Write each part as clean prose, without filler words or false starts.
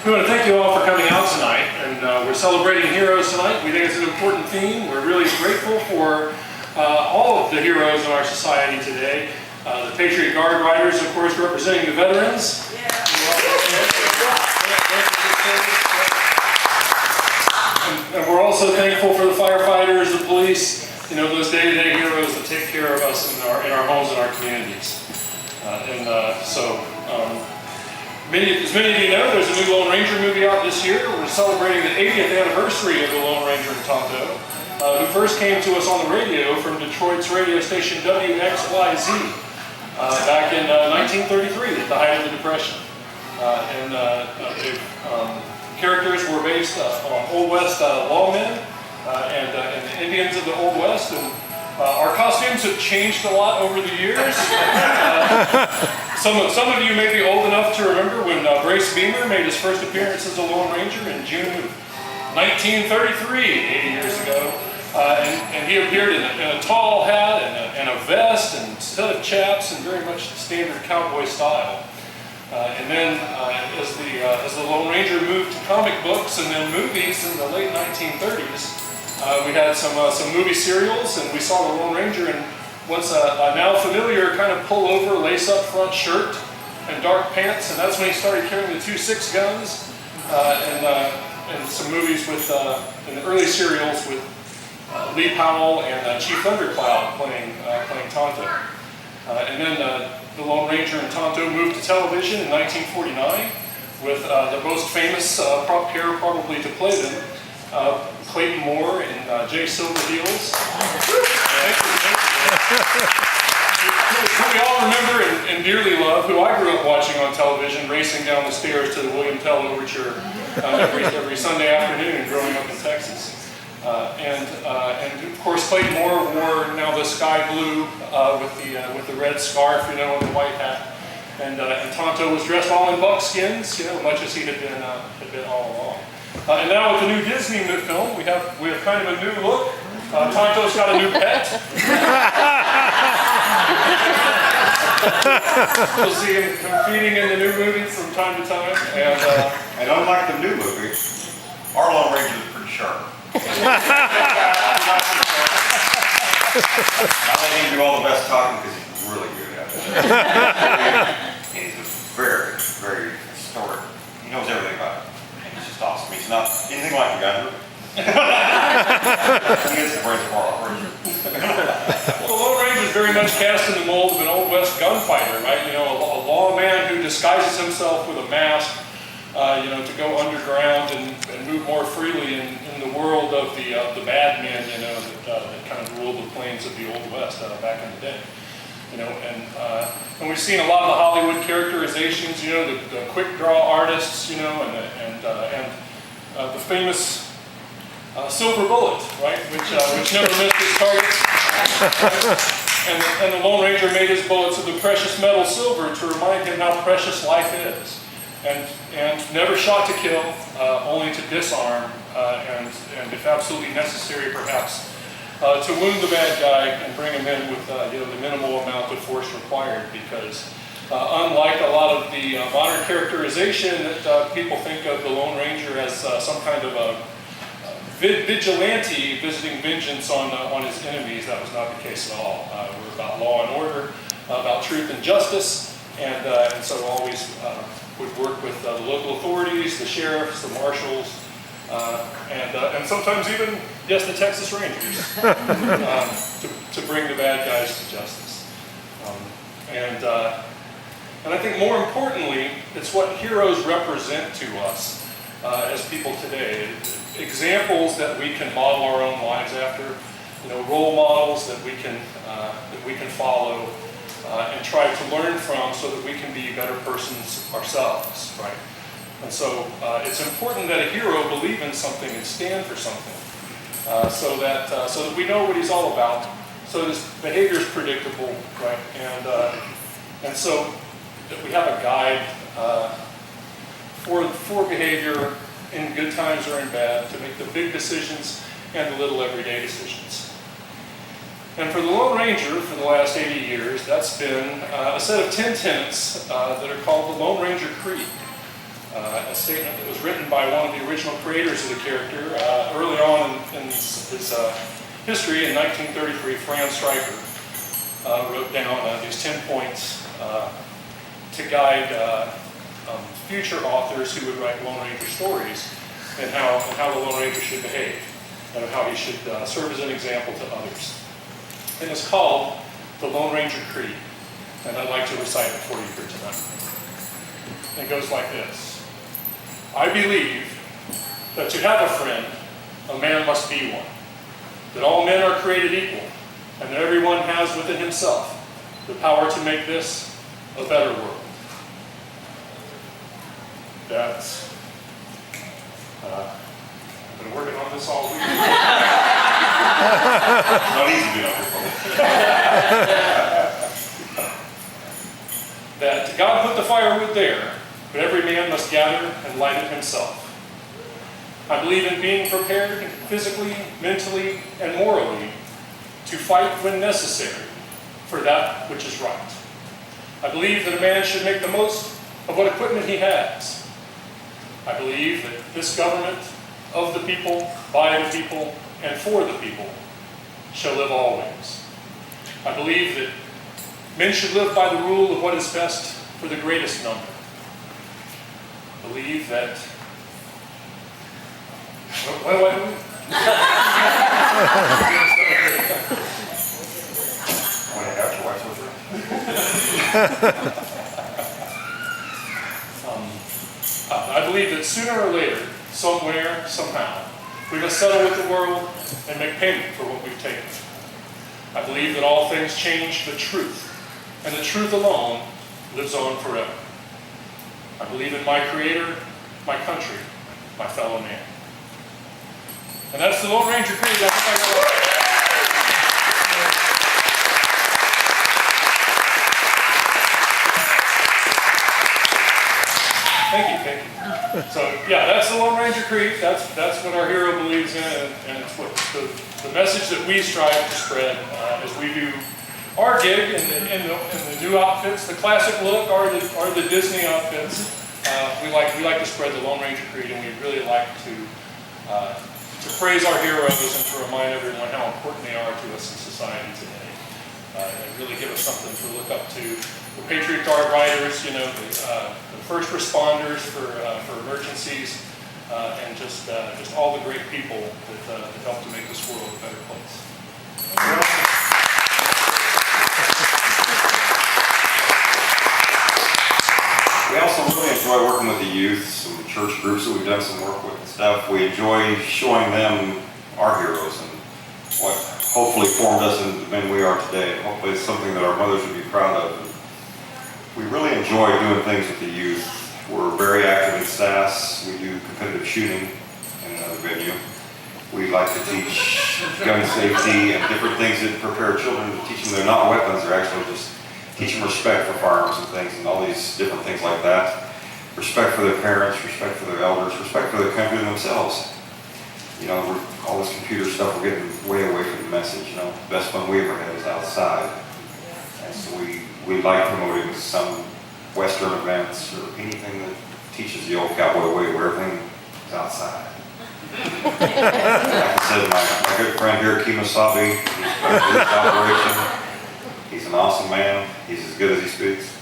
We want to thank you all for coming out tonight, and we're celebrating heroes tonight. We think it's an important theme. We're really grateful for all of the heroes in our society today. The Patriot Guard riders, of course, representing the veterans. Yeah. And we're also thankful for the firefighters, the police, those day-to-day heroes that take care of us in our homes and our communities. As many of you know, there's a new Lone Ranger movie out this year. We're celebrating the 80th anniversary of the Lone Ranger Tonto, who first came to us on the radio from Detroit's radio station WXYZ back in 1933 at the height of the Depression. Characters were based on Old West lawmen and the Indians of the Old West. And our costumes have changed a lot over the years. Some of you may be old enough to remember when Brace Beamer made his first appearance as a Lone Ranger in June of 1933, 80 years ago. And he appeared in a tall hat and a vest and a set of chaps and very much the standard cowboy style. And then as the Lone Ranger moved to comic books and then movies in the late 1930s, we had some movie serials, and we saw the Lone Ranger in what's a now familiar kind of pull-over, lace-up front shirt and dark pants, and that's when he started carrying the 2.6 guns, and some movies with in the early serials with Lee Powell and Chief Thundercloud playing Tonto. And then the Lone Ranger and Tonto moved to television in 1949 with the most famous pair probably to play them, Clayton Moore and Jay Silverheels. Who we all remember and dearly love, who I grew up watching on television, racing down the stairs to the William Tell Overture every Sunday afternoon growing up in Texas. And of course Clayton Moore wore now the sky blue with the red scarf, and the white hat. And Tonto was dressed all in buckskins, much as he had been all along. And now with the new Disney film, we have kind of a new look. Tonto's got a new pet. You'll see him competing in the new movie from time to time. And unlike the new movie, our Lone Ranger is pretty sharp. I let him do all the best talking because he's really good at it. And he's very, very historic. He knows everything about it. He's just awesome. He's not anything like a gunner. He gets the brains apart. Well, the Lone Ranger is very much cast in the mold of an Old West gunfighter, right? A lawman who disguises himself with a mask, to go underground and move more freely in the world of the bad men, that kind of ruled the plains of the Old West back in the day. And we've seen a lot of the Hollywood characterizations, the quick draw artists, and the famous silver bullet, right, which never missed its target. And the Lone Ranger made his bullets of the precious metal silver to remind him how precious life is. And never shot to kill, only to disarm, and if absolutely necessary, perhaps, to wound the bad guy and bring him in with the minimal amount of force required. Because unlike a lot of the modern characterization that people think of the Lone Ranger as some kind of a vigilante visiting vengeance on his enemies, that was not the case at all. We're about law and order, about truth and justice, and so always would work with the local authorities, the sheriffs, the marshals, and sometimes even, yes, the Texas Rangers, to bring the bad guys to justice. And I think more importantly, it's what heroes represent to us as people today. Examples that we can model our own lives after, role models that we can follow and try to learn from, so that we can be better persons ourselves, right? And so it's important that a hero believe in something and stand for something, so that we know what he's all about, so that his behavior is predictable, right? And so that we have a guide for behavior in good times or in bad, to make the big decisions and the little everyday decisions. And for the Lone Ranger, for the last 80 years, that's been a set of 10 tenets that are called the Lone Ranger Creed. a statement that was written by one of the original creators of the character early on in his history in 1933. Fran Stryker wrote down these 10 points to guide future authors who would write Lone Ranger stories, and how the Lone Ranger should behave, and how he should serve as an example to others. And it's called the Lone Ranger Creed, and I'd like to recite it for you here tonight. It goes like this. I believe that to have a friend, a man must be one, that all men are created equal, and that everyone has within himself the power to make this a better world. That's, I've been working on this all week. It's not easy to get up here, folks. That God put the firewood there, but every man must gather and light it himself. I believe in being prepared physically, mentally, and morally to fight when necessary for that which is right. I believe that a man should make the most of what equipment he has. I believe that this government of the people, by the people, and for the people shall live always. I believe that men should live by the rule of what is best for the greatest number. I believe that... What do I do? When I got your wife's with her. I believe that sooner or later, somewhere, somehow, we must settle with the world and make payment for what we've taken. I believe that all things change but truth, and the truth alone lives on forever. I believe in my Creator, my country, my fellow man. And that's the Lone Ranger Creed. I think I got it. Thank you. So, yeah, that's the Lone Ranger Creed. That's what our hero believes in, and it's what the message that we strive to spread as we do our gig in the new outfits, the classic look, or the Disney outfits. We like to spread the Lone Ranger Creed, and we really like to praise our heroes and to remind everyone how important they are to us in society today, and really give us something to look up to. The Patriot Guard riders, the first responders for emergencies, and just all the great people that help to make this world a better place. We also really enjoy working with the youth, some church groups that we've done some work with and stuff. We enjoy showing them our heroes and what hopefully formed us into the men we are today. Hopefully it's something that our mothers would be proud of. We really enjoy doing things with the youth. We're very active in SAS. We do competitive shooting in another venue. We like to teach gun safety and different things that prepare children to teach them they're not weapons, they're actually just teach them respect for firearms and things and all these different things like that. Respect for their parents, respect for their elders, respect for their country and themselves. All this computer stuff, we're getting way away from the message. The best fun we ever had is outside. And so we like promoting some Western events or anything that teaches the old cowboy way where everything is outside. Like I said, my good friend here, Kemosabe, he's got a police operation. He's an awesome man. He's as good as he speaks.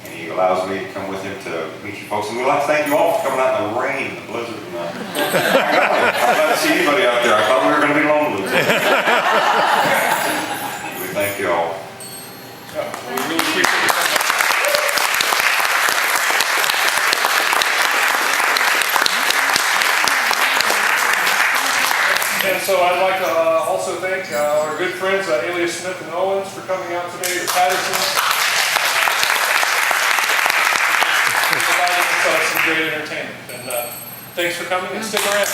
And he allows me to come with him to meet you folks. And we'd like to thank you all for coming out in the rain, the blizzard, and I'm glad to see anybody out there. I thought we were going to be lonely. We thank you all. Yeah, we really appreciate it. And so I'd like to also thank our good friends Alias, Smith, and Owens for coming out today to Patterson. Providing us some great entertainment. And thanks for coming, and stick around.